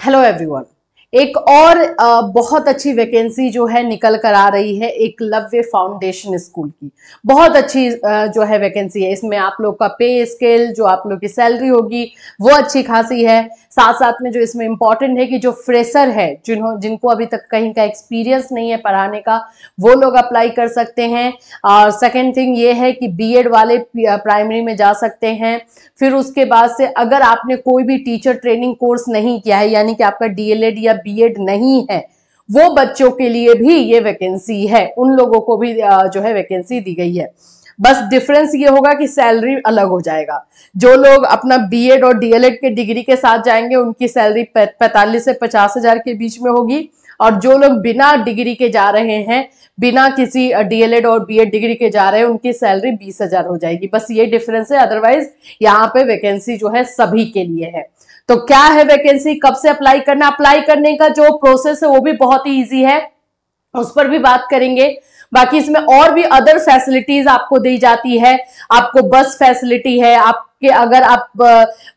Hello everyone. एक और बहुत अच्छी वैकेंसी जो है निकल कर आ रही है एकलव्य फाउंडेशन स्कूल की। बहुत अच्छी जो है वैकेंसी है। इसमें आप लोग का पे स्केल, जो आप लोग की सैलरी होगी वो अच्छी खासी है। साथ साथ में जो इसमें इम्पोर्टेंट है कि जो फ्रेशर है, जिनको अभी तक कहीं का एक्सपीरियंस नहीं है पढ़ाने का, वो लोग अप्लाई कर सकते हैं। और सेकेंड थिंग ये है कि बीएड वाले प्राइमरी में जा सकते हैं। फिर उसके बाद से अगर आपने कोई भी टीचर ट्रेनिंग कोर्स नहीं किया है, यानी कि आपका डीएलएड या बीएड नहीं है, वो बच्चों के लिए भी ये वैकेंसी है। उन लोगों को भी जो है वैकेंसी दी गई है। बस डिफरेंस ये होगा कि सैलरी अलग हो जाएगा। जो लोग अपना बीएड और डीएलएड के डिग्री के साथ जाएंगे उनकी सैलरी 45 से 50 हजार के बीच में होगी, और जो लोग बिना डिग्री के जा रहे हैं, बिना किसी डीएलएड और बीएड डिग्री के जा रहे हैं, उनकी सैलरी 20,000 हो जाएगी। बस ये डिफरेंस है। अदरवाइज यहाँ पे वैकेंसी जो है सभी के लिए है। तो क्या है वैकेंसी, कब से अप्लाई करना, अप्लाई करने का जो प्रोसेस है वो भी बहुत ही ईजी है, उस पर भी बात करेंगे। बाकी इसमें और भी अदर फैसिलिटीज आपको दी जाती है। आपको बस फैसिलिटी है, आपके अगर आप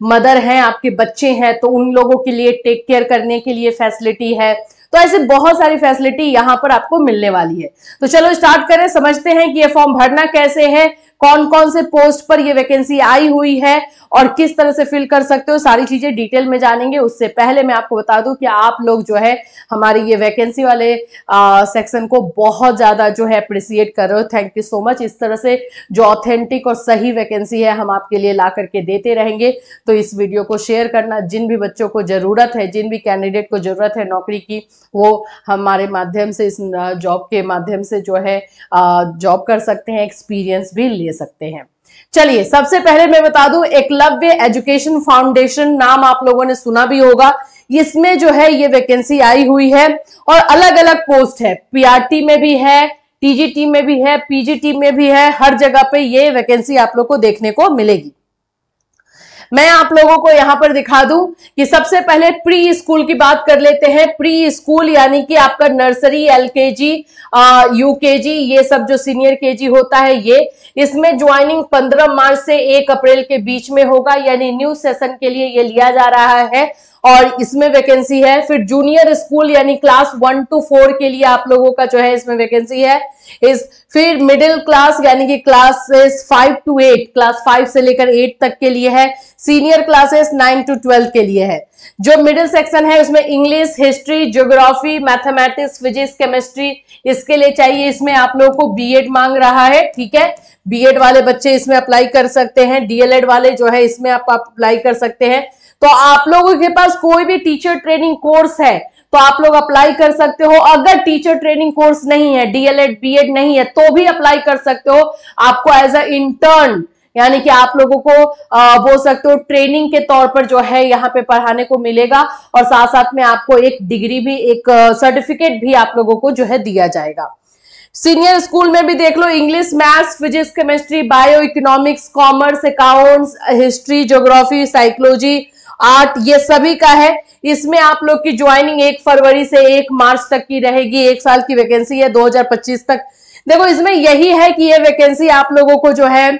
मदर हैं, आपके बच्चे हैं, तो उन लोगों के लिए टेक केयर करने के लिए फैसिलिटी है। तो ऐसे बहुत सारी फैसिलिटी यहाँ पर आपको मिलने वाली है। तो चलो स्टार्ट करें, समझते हैं कि ये फॉर्म भरना कैसे है, कौन कौन से पोस्ट पर ये वैकेंसी आई हुई है और किस तरह से फिल कर सकते हो। सारी चीजें डिटेल में जानेंगे। उससे पहले मैं आपको बता दूं कि आप लोग जो है हमारी ये वैकेंसी वाले सेक्शन को बहुत ज्यादा जो है अप्रिशिएट कर रहे हो। Thank you so much. इस तरह से जो ऑथेंटिक और सही वैकेंसी है हम आपके लिए ला करके देते रहेंगे। तो इस वीडियो को शेयर करना, जिन भी बच्चों को जरूरत है, जिन भी कैंडिडेट को जरूरत है नौकरी की, वो हमारे माध्यम से, इस जॉब के माध्यम से जो है जॉब कर सकते हैं, एक्सपीरियंस भी ले सकते हैं। चलिए सबसे पहले मैं बता दूं, एकलव्य एजुकेशन फाउंडेशन नाम आप लोगों ने सुना भी होगा। इसमें जो है ये वैकेंसी आई हुई है और अलग अलग पोस्ट है। पीआरटी में भी है, टीजीटी में भी है, पीजीटी में भी है। हर जगह पे ये वैकेंसी आप लोग को देखने को मिलेगी। मैं आप लोगों को यहां पर दिखा दूं कि सबसे पहले प्री स्कूल की बात कर लेते हैं। प्री स्कूल यानी कि आपका नर्सरी, एलकेजी, यूकेजी, ये सब जो सीनियर केजी होता है, ये इसमें ज्वाइनिंग 15 मार्च से 1 अप्रैल के बीच में होगा, यानी न्यू सेशन के लिए ये लिया जा रहा है और इसमें वैकेंसी है। फिर जूनियर स्कूल यानी क्लास 1 to 4 के लिए आप लोगों का जो है इसमें वैकेंसी है। फिर मिडिल क्लास यानी कि क्लासेस 5 to 8, क्लास 5 से लेकर 8 तक के लिए है। सीनियर क्लासेस 9 to 12 के लिए है। जो मिडिल सेक्शन है उसमें English, history, geography, mathematics, physics, chemistry, इसके लिए चाहिए। इसमें आप लोगों को बीएड मांग रहा है, ठीक है। बीएड वाले बच्चे इसमें अप्लाई कर सकते हैं। डीएलएड वाले जो है इसमें आप अप्लाई कर सकते हैं। तो आप लोगों के पास कोई भी टीचर ट्रेनिंग कोर्स है तो आप लोग अप्लाई कर सकते हो। अगर टीचर ट्रेनिंग कोर्स नहीं है, डीएलएड बीएड नहीं है, तो भी अप्लाई कर सकते हो। आपको एज अ इंटर्न यानी कि आप लोगों को बोल सकते हो ट्रेनिंग के तौर पर जो है यहाँ पे पढ़ाने को मिलेगा, और साथ साथ में आपको एक डिग्री भी, एक सर्टिफिकेट भी आप लोगों को जो है दिया जाएगा। सीनियर स्कूल में भी देख लो, English, maths, physics, chemistry, bio, economics, commerce, accounts, history, geography, psychology, art, ये सभी का है। इसमें आप लोग की ज्वाइनिंग 1 फरवरी से 1 मार्च तक की रहेगी। 1 साल की वैकेंसी है, 2025 तक। देखो इसमें यही है कि ये वैकेंसी आप लोगों को जो है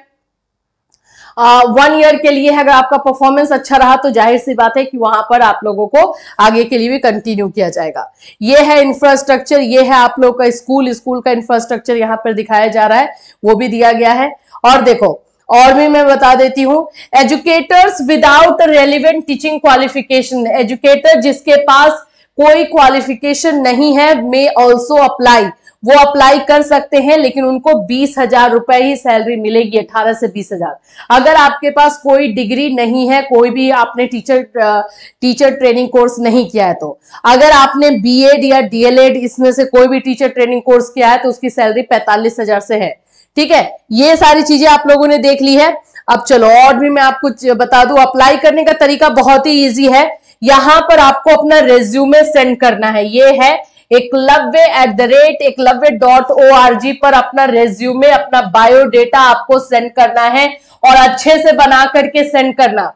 1 ईयर के लिए है। अगर आपका परफॉर्मेंस अच्छा रहा तो जाहिर सी बात है कि वहां पर आप लोगों को आगे के लिए भी कंटिन्यू किया जाएगा। ये है इंफ्रास्ट्रक्चर, ये है आप लोग का स्कूल का इंफ्रास्ट्रक्चर यहाँ पर दिखाया जा रहा है, वो भी दिया गया है। और देखो और भी मैं बता देती हूं, educators without relevant teaching qualification, educator जिसके पास कोई क्वालिफिकेशन नहीं है, मे ऑल्सो अप्लाई, वो अप्लाई कर सकते हैं, लेकिन उनको 20,000 रुपए ही सैलरी मिलेगी, 18 से 20,000। अगर आपके पास कोई डिग्री नहीं है, कोई भी आपने टीचर ट्रेनिंग कोर्स नहीं किया है, तो अगर आपने बीएड या डीएलएड इसमें से कोई भी टीचर ट्रेनिंग कोर्स किया है तो उसकी सैलरी 45,000 से है, ठीक है। ये सारी चीजें आप लोगों ने देख ली है। अब चलो और भी मैं आपको बता दूं, अप्लाई करने का तरीका बहुत ही इजी है। यहां पर आपको अपना रेज्यूमे सेंड करना है। ये है eklavya@eklavya.org पर अपना रेज्यूमे, अपना बायोडेटा आपको सेंड करना है, और अच्छे से बना करके सेंड करना।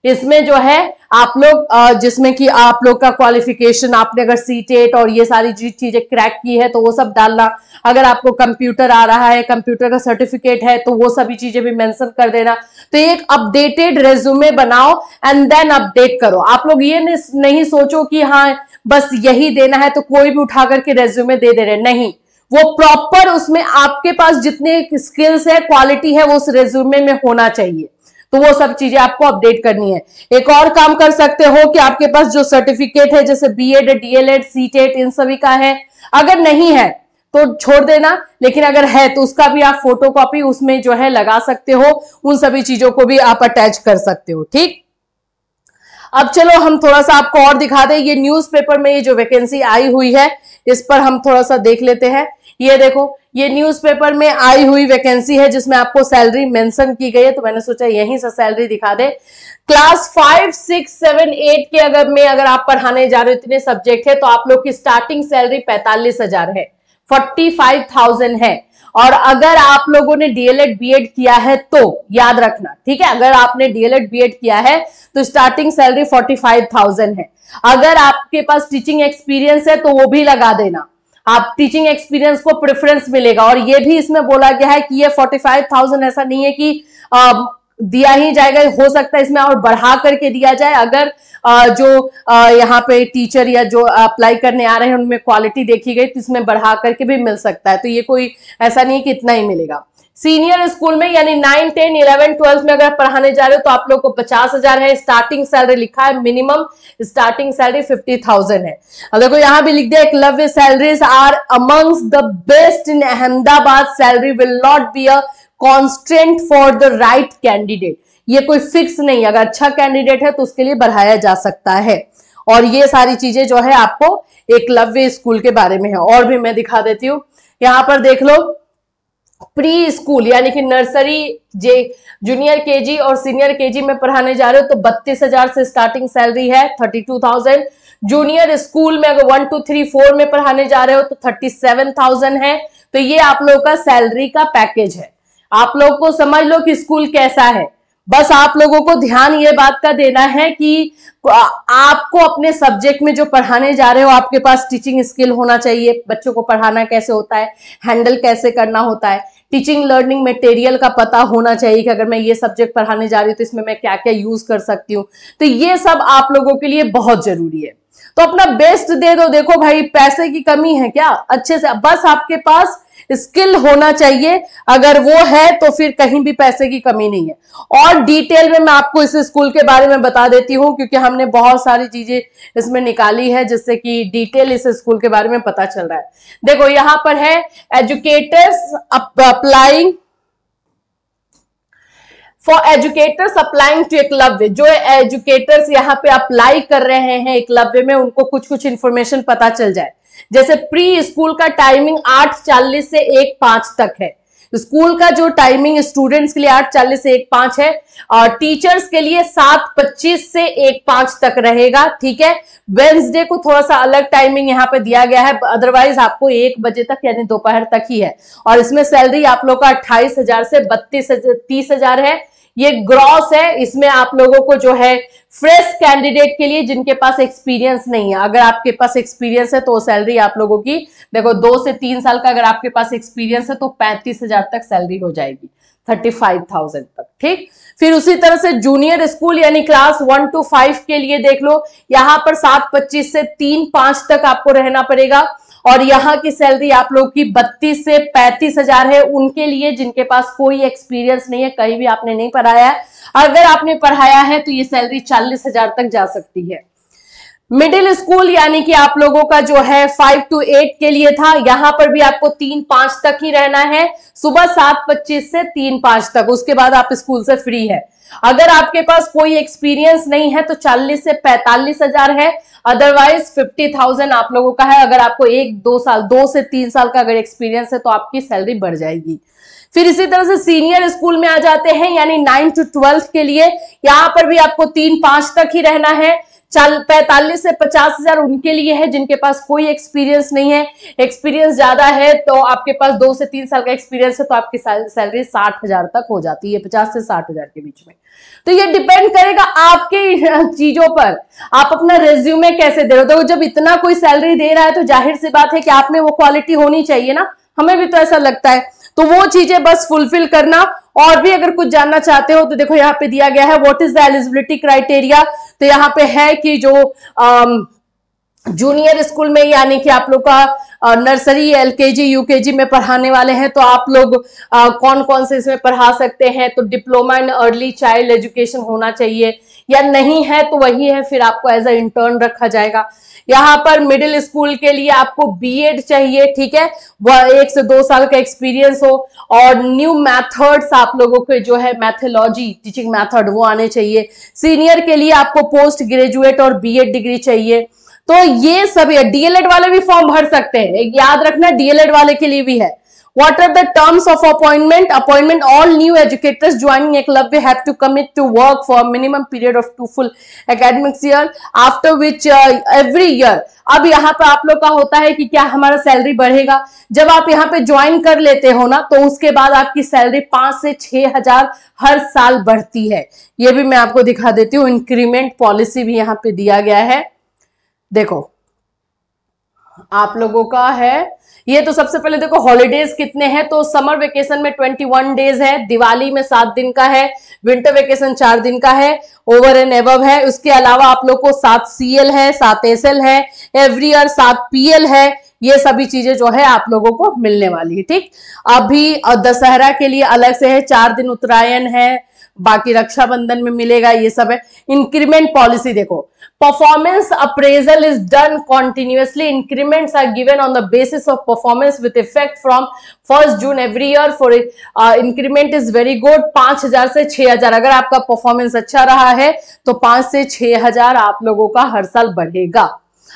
इसमें जो है आप लोग जिसमें कि आप लोग का क्वालिफिकेशन, आपने अगर सीटेट और ये सारी चीजें क्रैक की है तो वो सब डालना, अगर आपको कंप्यूटर आ रहा है, कंप्यूटर का सर्टिफिकेट है तो वो सभी चीजें भी मेंशन कर देना। तो एक अपडेटेड रेज्यूमे बनाओ एंड देन अपडेट करो। आप लोग ये नहीं सोचो कि हाँ बस यही देना है तो कोई भी उठा करके रेज्यूमे दे रहे, नहीं, वो प्रॉपर उसमें आपके पास जितने स्किल्स है, क्वालिटी है, वो उस रेज्यूमे में होना चाहिए। तो वो सब चीजें आपको अपडेट करनी है। एक और काम कर सकते हो कि आपके पास जो सर्टिफिकेट है जैसे बीएड, डीएलएड, सीटेट, इन सभी का है, अगर नहीं है तो छोड़ देना, लेकिन अगर है तो उसका भी आप फोटोकॉपी उसमें जो है लगा सकते हो, उन सभी चीजों को भी आप अटैच कर सकते हो। ठीक, अब चलो हम थोड़ा सा आपको और दिखा दें। ये न्यूज़पेपर में ये जो वैकेंसी आई हुई है इस पर हम थोड़ा सा देख लेते हैं। ये देखो, ये न्यूज़पेपर में आई हुई वैकेंसी है जिसमें आपको सैलरी मेंशन की गई है, तो मैंने सोचा यहीं से सैलरी दिखा दे। क्लास 5, 6, 7, 8 के अगर आप पढ़ाने जा रहे हो, इतने सब्जेक्ट है, तो आप लोग की स्टार्टिंग सैलरी 45,000 है, 45,000 है। और अगर आप लोगों ने डीएलएड बीएड किया है तो याद रखना, ठीक है, अगर आपने डीएलएड बीएड किया है तो स्टार्टिंग सैलरी 45,000 है। अगर आपके पास टीचिंग एक्सपीरियंस है तो वो भी लगा देना, आप टीचिंग एक्सपीरियंस को प्रेफरेंस मिलेगा। और ये भी इसमें बोला गया है कि ये 45,000 ऐसा नहीं है कि दिया ही जाएगा, हो सकता है इसमें और बढ़ा करके दिया जाए। अगर जो यहाँ पे टीचर या जो अप्लाई करने आ रहे हैं उनमें क्वालिटी देखी गई तो इसमें बढ़ा करके भी मिल सकता है। तो ये कोई ऐसा नहीं कि इतना ही मिलेगा। सीनियर स्कूल में यानी 9, 10, 11, 12 में अगर पढ़ाने जा रहे हो तो आप लोग को 50,000 है। स्टार्टिंग सैलरी लिखा है, मिनिमम स्टार्टिंग सैलरी 50,000 है। अब देखो यहाँ भी लिख दिया, Eklavya salaries are amongst the best in Ahmedabad, salary will not be a constant for the right candidate. ये कोई फिक्स नहीं, अगर अच्छा कैंडिडेट है तो उसके लिए बढ़ाया जा सकता है। और ये सारी चीजें जो है आपको एकलव्य स्कूल के बारे में है। और भी मैं दिखा देती हूँ, यहाँ पर देख लो, प्री स्कूल यानी कि नर्सरी, जूनियर केजी और सीनियर केजी में पढ़ाने जा रहे हो तो 32,000 से स्टार्टिंग सैलरी है, 32,000। जूनियर स्कूल में अगर 1, 2, 3, 4 में पढ़ाने जा रहे हो तो 37,000 है। तो ये आप लोग का सैलरी का पैकेज है। आप लोग को समझ लो कि स्कूल कैसा है, बस आप लोगों को ध्यान ये बात का देना है कि आपको अपने सब्जेक्ट में जो पढ़ाने जा रहे हो आपके पास टीचिंग स्किल होना चाहिए। बच्चों को पढ़ाना कैसे होता है, हैंडल कैसे करना होता है, टीचिंग लर्निंग मटेरियल का पता होना चाहिए कि अगर मैं ये सब्जेक्ट पढ़ाने जा रही हूँ तो इसमें मैं क्या क्या यूज कर सकती हूँ। तो ये सब आप लोगों के लिए बहुत जरूरी है। तो अपना बेस्ट दे दो। देखो भाई, पैसे की कमी है क्या, अच्छे से बस आपके पास स्किल होना चाहिए, अगर वो है तो फिर कहीं भी पैसे की कमी नहीं है। और डिटेल में मैं आपको इस स्कूल के बारे में बता देती हूँ क्योंकि हमने बहुत सारी चीजें इसमें निकाली है जिससे कि डिटेल इस स्कूल के बारे में पता चल रहा है। देखो यहाँ पर है educators applying for educators applying to Eklavya. जो एजुकेटर्स यहाँ पे अप्लाई कर रहे हैं एकलव्य में उनको कुछ इंफॉर्मेशन पता चल जाए। जैसे प्री स्कूल का टाइमिंग 8:40 से 1:05 तक है। स्कूल का जो टाइमिंग स्टूडेंट्स के लिए 8:40 से 1:05 है और टीचर्स के लिए 7:25 से 1:05 तक रहेगा। ठीक है, वेडनेसडे को थोड़ा सा अलग टाइमिंग यहाँ पे दिया गया है, अदरवाइज आपको 1 बजे तक यानी दोपहर तक ही है। और इसमें सैलरी आप लोग का 28,000 से 30,000 है। ये ग्रॉस है। इसमें आप लोगों को जो है फ्रेश कैंडिडेट के लिए जिनके पास एक्सपीरियंस नहीं है, अगर आपके पास एक्सपीरियंस है तो सैलरी आप लोगों की देखो 2 से 3 साल का अगर आपके पास एक्सपीरियंस है तो 35,000 तक सैलरी हो जाएगी, 35,000 तक। ठीक, फिर उसी तरह से जूनियर स्कूल यानी क्लास 1 to 5 के लिए देख लो, यहाँ पर 7:25 से 3:05 तक आपको रहना पड़ेगा। और यहाँ की सैलरी आप लोग की 32 से 35,000 है उनके लिए जिनके पास कोई एक्सपीरियंस नहीं है, कहीं भी आपने नहीं पढ़ाया है। अगर आपने पढ़ाया है तो ये सैलरी 40,000 तक जा सकती है। मिडिल स्कूल यानी कि आप लोगों का जो है 5 to 8 के लिए था, यहाँ पर भी आपको 3:05 तक ही रहना है, सुबह 7:25 से 3:05 तक, उसके बाद आप स्कूल से फ्री है। अगर आपके पास कोई एक्सपीरियंस नहीं है तो 40 से 45,000 है, अदरवाइज 50,000 आप लोगों का है। अगर आपको 2 से 3 साल का अगर एक्सपीरियंस है तो आपकी सैलरी बढ़ जाएगी। फिर इसी तरह से सीनियर स्कूल में आ जाते हैं यानी 9 to 12 के लिए, यहाँ पर भी आपको 3:05 तक ही रहना है, 45 से 50,000 उनके लिए है जिनके पास कोई एक्सपीरियंस नहीं है। एक्सपीरियंस ज्यादा है तो आपके पास 2 से 3 साल का एक्सपीरियंस है तो आपकी सैलरी 60,000 तक हो जाती है, 50 से 60,000 के बीच में। तो ये डिपेंड करेगा आपके चीजों पर, आप अपना रेज्यूमे कैसे दे रहे हो। तो जब इतना कोई सैलरी दे रहा है तो जाहिर सी बात है कि आप में वो क्वालिटी होनी चाहिए ना, हमें भी तो ऐसा लगता है। तो वो चीजें बस फुलफिल करना। और भी अगर कुछ जानना चाहते हो तो देखो यहाँ पे दिया गया है what is the eligibility criteria. तो यहाँ पे है कि जो जूनियर स्कूल में यानी कि आप लोग का नर्सरी, एलकेजी, यूकेजी में पढ़ाने वाले हैं तो आप लोग कौन कौन से इसमें पढ़ा सकते हैं। तो diploma in early child education होना चाहिए, या नहीं है तो वही है, फिर आपको एज अ इंटर्न रखा जाएगा। यहाँ पर मिडिल स्कूल के लिए आपको बीएड चाहिए, ठीक है, वह 1 से 2 साल का एक्सपीरियंस हो, और न्यू मेथड्स आप लोगों के जो है मैथोलॉजी, टीचिंग मेथड वो आने चाहिए। सीनियर के लिए आपको पोस्ट ग्रेजुएट और बीएड डिग्री चाहिए। तो ये सभी, डीएलएड वाले भी फॉर्म भर सकते हैं, एक याद रखना डीएलएड वाले के लिए भी है। What are the terms of appointment? Appointment, all new educators joining Eklavya have to commit to work for a minimum period of 2 full academic year, after which every year। अब यहाँ पे आप लोग का होता है कि क्या हमारा सैलरी बढ़ेगा। जब आप यहाँ पे ज्वाइन कर लेते हो ना तो उसके बाद आपकी सैलरी 5 से 6,000 हर साल बढ़ती है। ये भी मैं आपको दिखा देती हूँ, इंक्रीमेंट पॉलिसी भी यहाँ पे दिया गया है। देखो आप लोगों का है ये, तो सबसे पहले देखो हॉलीडेज कितने हैं। तो समर वेकेशन में 21 डेज है, दिवाली में 7 दिन का है, विंटर वेकेशन 4 दिन का है, ओवर एंड एबव है। उसके अलावा आप लोग को 7 CL है, 7 SL है, एवरी ईयर 7 PL है। ये सभी चीजें जो है आप लोगों को मिलने वाली है, ठीक। अभी दशहरा के लिए अलग से है, 4 दिन उत्तरायण है, बाकी रक्षाबंधन में मिलेगा, ये सब है। इंक्रीमेंट पॉलिसी देखो, performance appraisal is done continuously, increments are given on the basis of performance with effect from 1st June every year for increment is very good। 5,000 से 6,000, अगर आपका परफॉर्मेंस अच्छा रहा है तो 5 से 6,000 आप लोगों का हर साल बढ़ेगा,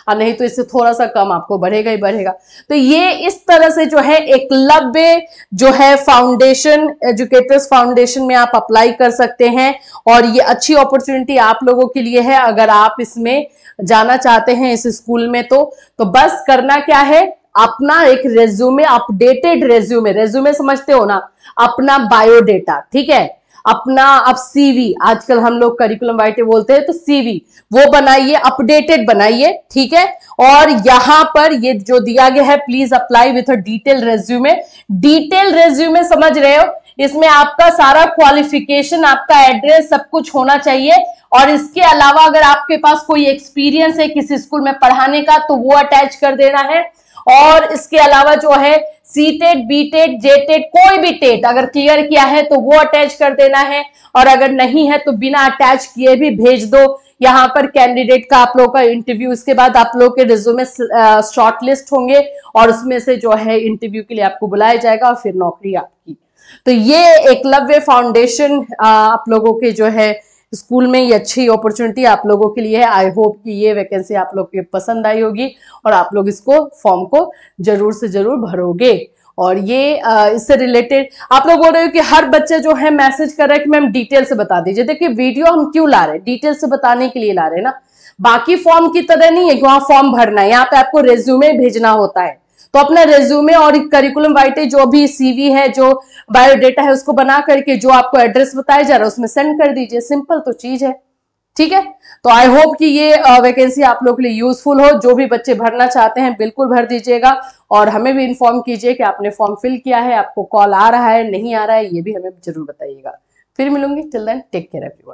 और नहीं तो इससे थोड़ा सा कम आपको बढ़ेगा ही बढ़ेगा। तो ये इस तरह से जो है एकलव्य जो है फाउंडेशन, एजुकेटर्स फाउंडेशन में आप अप्लाई कर सकते हैं, और ये अच्छी अपॉर्चुनिटी आप लोगों के लिए है अगर आप इसमें जाना चाहते हैं इस स्कूल में। तो बस करना क्या है, अपना एक रेज्यूमे, अपडेटेड रेज्यूमे समझते हो ना, अपना बायोडेटा, ठीक है, अपना आप सीवी, आजकल हम लोग करिकुलम वाइटे बोलते हैं, तो सीवी वो बनाइए, अपडेटेड बनाइए, ठीक है। और यहां पर ये जो दिया गया है, please apply with a detail resume. Detail resume समझ रहे हो, इसमें आपका सारा क्वालिफिकेशन, आपका एड्रेस, सब कुछ होना चाहिए। और इसके अलावा अगर आपके पास कोई एक्सपीरियंस है किसी स्कूल में पढ़ाने का तो वो अटैच कर देना है। और इसके अलावा जो है सीटेट, बीटेट, जेटेट, कोई भी टेट अगर क्लियर किया है तो वो अटैच कर देना है, और अगर नहीं है तो बिना अटैच किए भी भेज दो। यहाँ पर कैंडिडेट का आप लोग का इंटरव्यू, इसके बाद आप लोग के रिज्यूमे शॉर्ट लिस्ट होंगे और उसमें से जो है इंटरव्यू के लिए आपको बुलाया जाएगा और फिर नौकरी आपकी। तो ये एकलव्य फाउंडेशन आप लोगों के जो है स्कूल में ये अच्छी अपॉर्चुनिटी आप लोगों के लिए है। आई होप कि ये वैकेंसी आप लोग को पसंद आई होगी और आप लोग इसको फॉर्म को जरूर से जरूर भरोगे। और ये इससे रिलेटेड आप लोग बोल रहे हो कि हर बच्चे जो है मैसेज कर रहे हैं कि मैम डिटेल से बता दीजिए। देखिए वीडियो हम क्यों ला रहे हैं, डिटेल से बताने के लिए ला रहे हैं ना, बाकी फॉर्म की तरह नहीं है कि वहां फॉर्म भरना है, यहाँ पे आपको रेज्यूमे भेजना होता है। तो अपना रेज्यूमे और करिकुलम वाइटे जो भी सीवी है, जो बायोडेटा है, उसको बना करके जो आपको एड्रेस बताया जा रहा है उसमें सेंड कर दीजिए। सिंपल तो चीज है, ठीक है। तो आई होप कि ये वैकेंसी आप लोग के लिए यूजफुल हो। जो भी बच्चे भरना चाहते हैं बिल्कुल भर दीजिएगा, और हमें भी इन्फॉर्म कीजिए कि आपने फॉर्म फिल किया है, आपको कॉल आ रहा है, नहीं आ रहा है, ये भी हमें जरूर बताइएगा। फिर मिलूंगी, till then take care everyone.